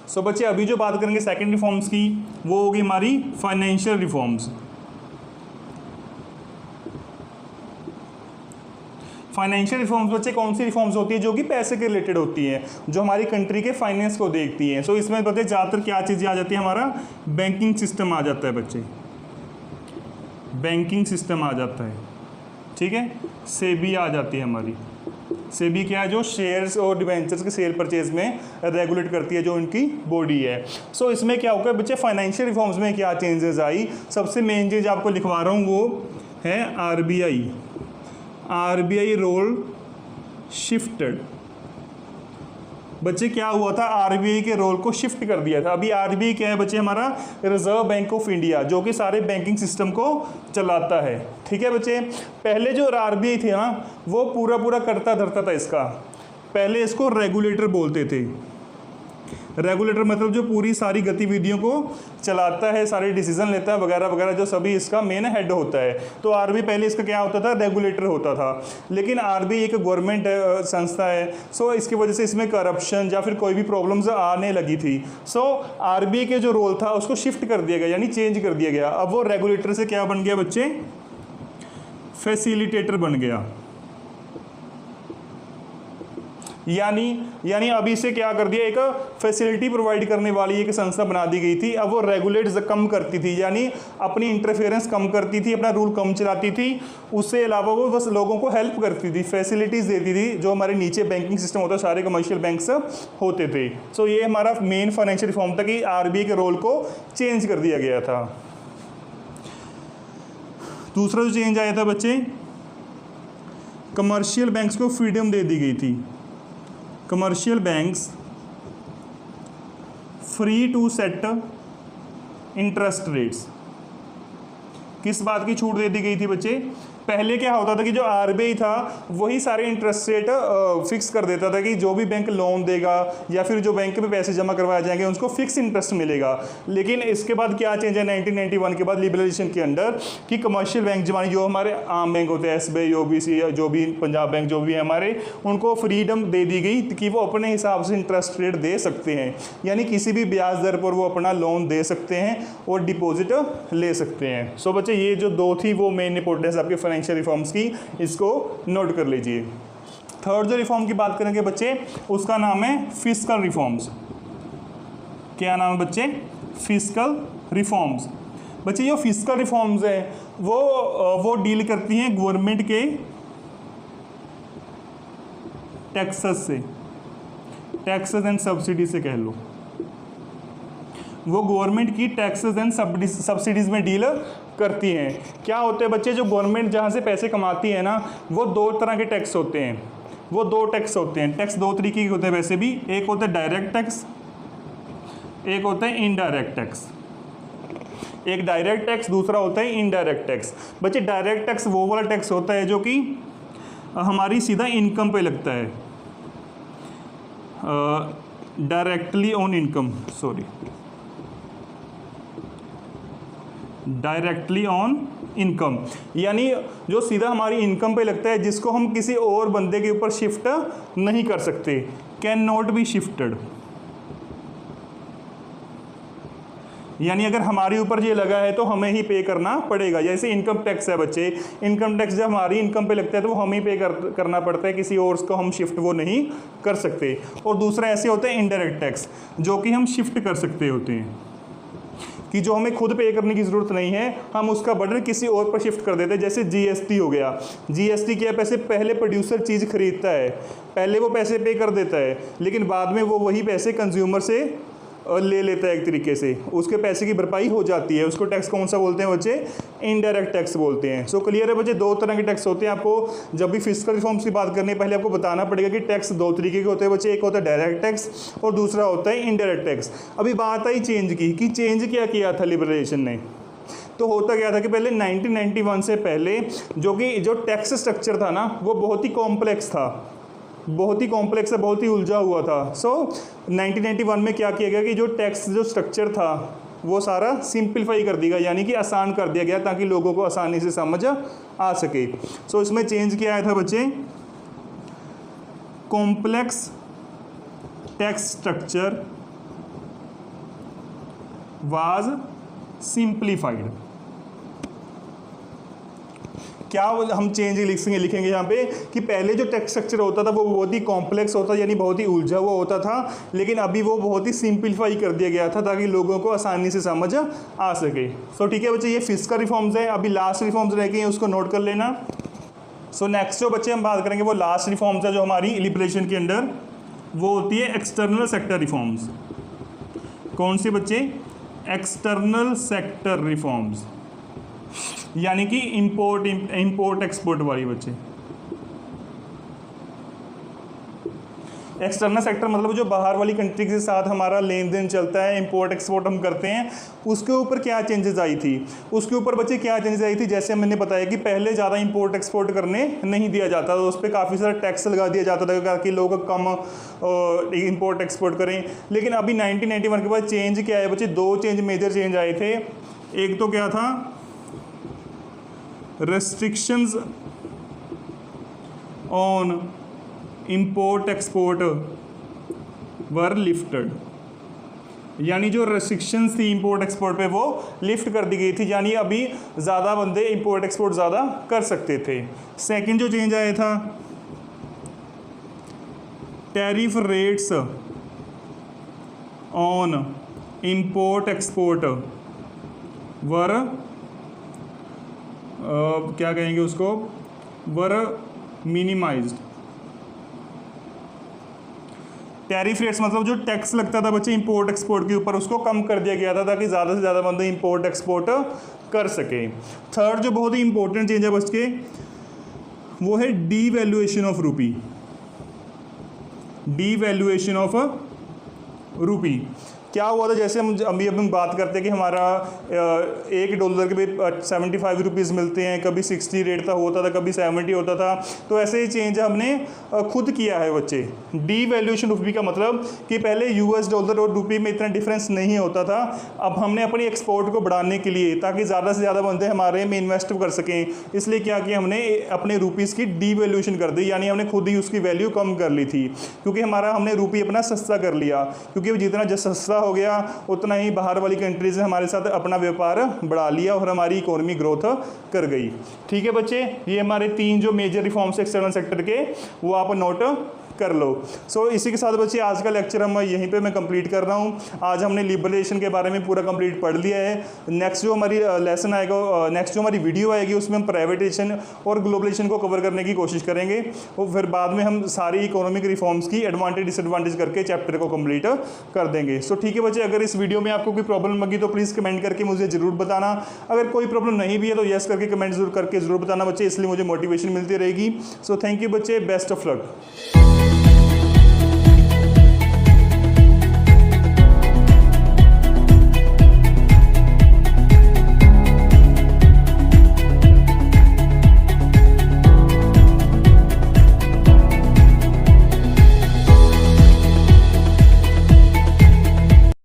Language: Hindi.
सो बच्चे अभी जो बात करेंगे सेकंड रिफॉर्म्स की वो होगी हमारी फाइनेंशियल रिफॉर्म्स। फाइनेंशियल रिफॉर्म्स बच्चे कौन सी रिफॉर्म्स होती है? जो कि पैसे के रिलेटेड होती है, जो हमारी कंट्री के फाइनेंस को देखती है। सो इसमें बच्चे ज़्यादातर क्या चीज़ें आ जाती है? हमारा बैंकिंग सिस्टम आ जाता है बच्चे, बैंकिंग सिस्टम आ जाता है, ठीक है। सेबी आ जाती है हमारी। सेबी क्या है? जो शेयर्स और डिवेंचर्स के सेल परचेज में रेगुलेट करती है, जो उनकी बॉडी है। सो इसमें क्या होगा बच्चे? फाइनेंशियल रिफॉर्म्स में क्या चेंजेस आई? सबसे मेन चीज़ आपको लिखवा रहा हूँ वो है आरबीआई। RBI role shifted. बच्चे क्या हुआ था? आरबीआई के रोल को शिफ्ट कर दिया था। अभी आरबीआई क्या है बच्चे? हमारा रिजर्व बैंक ऑफ इंडिया, जो कि सारे बैंकिंग सिस्टम को चलाता है, ठीक है बच्चे। पहले जो आरबीआई थे ना, वो पूरा करता धरता था इसका। पहले इसको रेगुलेटर बोलते थे। रेगुलेटर मतलब जो पूरी सारी गतिविधियों को चलाता है, सारे डिसीजन लेता है वगैरह वगैरह, जो सभी इसका मेन हेड होता है। तो आरबीआई पहले इसका क्या होता था? रेगुलेटर होता था। लेकिन आरबीआई एक गवर्नमेंट संस्था है, सो इसकी वजह से इसमें करप्शन या फिर कोई भी प्रॉब्लम्स आने लगी थी। सो आरबीआई के जो रोल था उसको शिफ्ट कर दिया गया, यानी चेंज कर दिया गया। अब वो रेगुलेटर से क्या बन गया बच्चे? फैसिलिटेटर बन गया। यानी अभी से क्या कर दिया? एक फैसिलिटी प्रोवाइड करने वाली एक संस्था बना दी गई थी। अब वो रेगुलेट कम करती थी, यानी अपनी इंटरफेरेंस कम करती थी, अपना रूल कम चलाती थी। उससे अलावा वो बस लोगों को हेल्प करती थी, फैसिलिटीज़ देती थी। जो हमारे नीचे बैंकिंग सिस्टम होता है, सारे कमर्शियल बैंक्स होते थे। सो ये हमारा मेन फाइनेंशियल रिफॉर्म था कि आरबीआई के रोल को चेंज कर दिया गया था। दूसरा जो चेंज आया था बच्चे, कमर्शियल बैंक्स को फ्रीडम दे दी गई थी। Commercial banks free to set interest rates. किस बात की छूट दे दी गई थी बच्चे? पहले क्या होता था कि जो आरबीआई था वही सारे इंटरेस्ट रेट फिक्स कर देता था कि जो भी बैंक लोन देगा या फिर जो बैंक में पैसे जमा करवाए जाएंगे उसको फिक्स इंटरेस्ट मिलेगा। लेकिन इसके बाद क्या चेंज है 1991 के बाद लिबरलाइजेशन के अंडर, कि कमर्शियल बैंक जो हमारे आम बैंक होते हैं, एसबीआई, ओबीसी, जो भी पंजाब बैंक जो भी है हमारे, उनको फ्रीडम दे दी गई कि वो अपने हिसाब से इंटरेस्ट रेट दे सकते हैं, यानी किसी भी ब्याज दर पर वो अपना लोन दे सकते हैं और डिपॉजिट ले सकते हैं। सो बच्चे ये जो दो थी वो मेन इंपॉर्टेंस आपके फाइनेंशियल रिफॉर्म्स की, इसको नोट कर लीजिए। थर्ड जो रिफॉर्म की बात करेंगे बच्चे, उसका नाम है फिस्कल रिफॉर्म्स। क्या नाम है बच्चे? Fiscal reforms. बच्चे जो फिस्कल रिफॉर्म्स है वो डील करती हैं गवर्नमेंट के टैक्सेस से, टैक्सेस एंड सब्सिडी से कह लो। वो गवर्नमेंट की टैक्सेस एंड सब्सिडीज में डील करती हैं। क्या होते हैं बच्चे? जो गवर्नमेंट जहाँ से पैसे कमाती है ना, वो दो तरह के टैक्स होते हैं। वो दो टैक्स होते हैं। टैक्स दो तरीके के होते हैं वैसे भी। एक होता है डायरेक्ट टैक्स, एक होता है इनडायरेक्ट टैक्स। एक डायरेक्ट टैक्स, दूसरा होता है इनडायरेक्ट टैक्स। बच्चे डायरेक्ट टैक्स वो वाला टैक्स होता है जो कि हमारी सीधा इनकम पे लगता है, directly on income, directly on income, यानी जो सीधा हमारी इनकम पे लगता है, जिसको हम किसी और बंदे के ऊपर शिफ्ट नहीं कर सकते, कैन नॉट बी शिफ्टेड। यानी अगर हमारे ऊपर ये लगा है तो हमें ही पे करना पड़ेगा। जैसे इनकम टैक्स है बच्चे, इनकम टैक्स जब हमारी इनकम पे लगता है तो वो हमें ही पे करना पड़ता है, किसी और को हम शिफ्ट वो नहीं कर सकते। और दूसरा ऐसे होता है इनडायरेक्ट टैक्स, जो कि हम शिफ्ट कर सकते होते हैं, कि जो हमें खुद पे करने की ज़रूरत नहीं है, हम उसका बर्डन किसी और पर शिफ्ट कर देते हैं। जैसे जीएसटी हो गया। जीएसटी क्या पैसे पहले प्रोड्यूसर चीज़ खरीदता है, पहले वो पैसे पे कर देता है, लेकिन बाद में वो वही पैसे कंज्यूमर से ले लेता है, एक तरीके से उसके पैसे की भरपाई हो जाती है। उसको टैक्स कौन सा बोलते हैं बच्चे? इनडायरेक्ट टैक्स बोलते हैं। सो क्लियर है बच्चे? दो तरह के टैक्स होते हैं। आपको जब भी फिस्कल रिफॉर्म्स की बात करनी है, पहले आपको बताना पड़ेगा कि टैक्स दो तरीके के होते हैं बच्चे। एक होता है डायरेक्ट टैक्स और दूसरा होता है इनडायरेक्ट टैक्स। अभी बात आई चेंज की, कि चेंज क्या किया था लिबरलाइजेशन ने। तो होता क्या था कि पहले 1991 से पहले जो टैक्स स्ट्रक्चर था ना, वो बहुत ही कॉम्प्लेक्स था, बहुत ही कॉम्प्लेक्स है, बहुत ही उलझा हुआ था। सो 1991 में क्या किया गया कि जो टैक्स जो स्ट्रक्चर था वो सारा सिंपलीफाई कर दिया, यानी कि आसान कर दिया गया, ताकि लोगों को आसानी से समझ आ सके। सो इसमें चेंज किया आया था बच्चे? Complex tax structure was simplified. क्या हम चेंज लिखेंगे यहाँ पे कि पहले जो टेक्स्ट स्ट्रक्चर होता था वो बहुत ही कॉम्प्लेक्स होता, यानी बहुत ही उलझा हुआ होता था, लेकिन अभी वो बहुत ही सिंप्लीफाई कर दिया गया था ताकि लोगों को आसानी से समझ आ सके। सो ठीक है बच्चे, ये फिस्कल रिफॉर्म्स है। अभी लास्ट रिफॉर्म्स रह गए हैं, उसको नोट कर लेना। सो नेक्स्ट जो बच्चे हम बात करेंगे वो लास्ट रिफॉर्म्स है जो हमारी लिबरेशन के अंदर, वो होती है एक्सटर्नल सेक्टर रिफॉर्म्स। कौन सी बच्चे? एक्सटर्नल सेक्टर रिफॉर्म्स, यानी कि इंपोर्ट एक्सपोर्ट वाली बच्चे। एक्सटर्नल सेक्टर मतलब जो बाहर वाली कंट्री के साथ हमारा लेन देन चलता है, इंपोर्ट एक्सपोर्ट हम करते हैं, उसके ऊपर क्या चेंजेस आई थी? उसके ऊपर बच्चे क्या चेंजेस आई थी? जैसे मैंने बताया कि पहले ज़्यादा इंपोर्ट एक्सपोर्ट करने नहीं दिया जाता था, उस पर काफ़ी सारा टैक्स लगा दिया जाता था ताकि लोग कम इंपोर्ट एक्सपोर्ट करें। लेकिन अभी 1991 के बाद चेंज क्या है बच्चे? दो चेंज, मेजर चेंज आए थे। एक तो क्या था? restrictions on import export were lifted, यानी जो रेस्ट्रिक्शंस थी इंपोर्ट एक्सपोर्ट पे वो लिफ्ट कर दी गई थी, यानी अभी ज़्यादा बंदे इंपोर्ट एक्सपोर्ट ज़्यादा कर सकते थे। सेकंड जो चेंज आया था, tariff rates on import export वर क्या कहेंगे उसको, वर मिनिमाइज्ड। टैरिफ रेट्स मतलब जो टैक्स लगता था बच्चे इंपोर्ट एक्सपोर्ट के ऊपर, उसको कम कर दिया गया था ताकि ज़्यादा से ज़्यादा बंदे इंपोर्ट एक्सपोर्ट कर सके। थर्ड जो बहुत ही इंपॉर्टेंट चेंज है बच्चे, वो है डीवैल्यूएशन ऑफ रूपी। डीवैल्यूएशन ऑफ रूपी क्या हुआ था? जैसे हम अभी बात करते हैं कि हमारा $1 के भी 75 रुपीज़ मिलते हैं, कभी 60 रेट का होता था, कभी 70 होता था। तो ऐसे ही चेंज हमने खुद किया है बच्चे। डीवैल्यूएशन रुपी का मतलब कि पहले $US और रुपी में इतना डिफरेंस नहीं होता था, अब हमने अपनी एक्सपोर्ट को बढ़ाने के लिए, ताकि ज़्यादा से ज़्यादा बंदे हमारे में इन्वेस्ट कर सकें, इसलिए क्या किया हमने, अपने रुपीज़ की डीवैल्यूएशन कर दी, यानी हमने खुद ही उसकी वैल्यू कम कर ली थी, क्योंकि हमने रुपी अपना सस्ता कर लिया, क्योंकि जितना सस्ता हो गया उतना ही बाहर वाली कंट्रीज ने हमारे साथ अपना व्यापार बढ़ा लिया और हमारी इकोनॉमी ग्रोथ कर गई। ठीक है बच्चे, ये हमारे 3 जो मेजर रिफॉर्म्स एक्सटर्नल सेक्टर के, वो आप नोट कर लो। सो इसी के साथ बच्चे आज का लेक्चर हम यहीं पे मैं कंप्लीट कर रहा हूँ। आज हमने लिबरेशन के बारे में पूरा कंप्लीट पढ़ लिया है। नेक्स्ट जो हमारी लेसन आएगा, नेक्स्ट जो हमारी वीडियो आएगी, उसमें हम प्राइवेटाइजेशन और ग्लोबलाइजेशन को कवर करने की कोशिश करेंगे, और फिर बाद में हम सारी इकोनॉमिक रिफॉर्म्स की एडवांटेज डिसएडवांटेज करके चैप्टर को कंप्लीट कर देंगे। सो ठीक है बच्चे, अगर इस वीडियो में आपको कोई प्रॉब्लम लगी तो प्लीज़ कमेंट करके मुझे ज़रूर बताना। अगर कोई प्रॉब्लम नहीं भी है तो यस करके कमेंट जरूर करके ज़रूर बताना बच्चे, इसलिए मुझे मोटिवेशन मिलती रहेगी। सो थैंक यू बच्चे, बेस्ट ऑफ लक।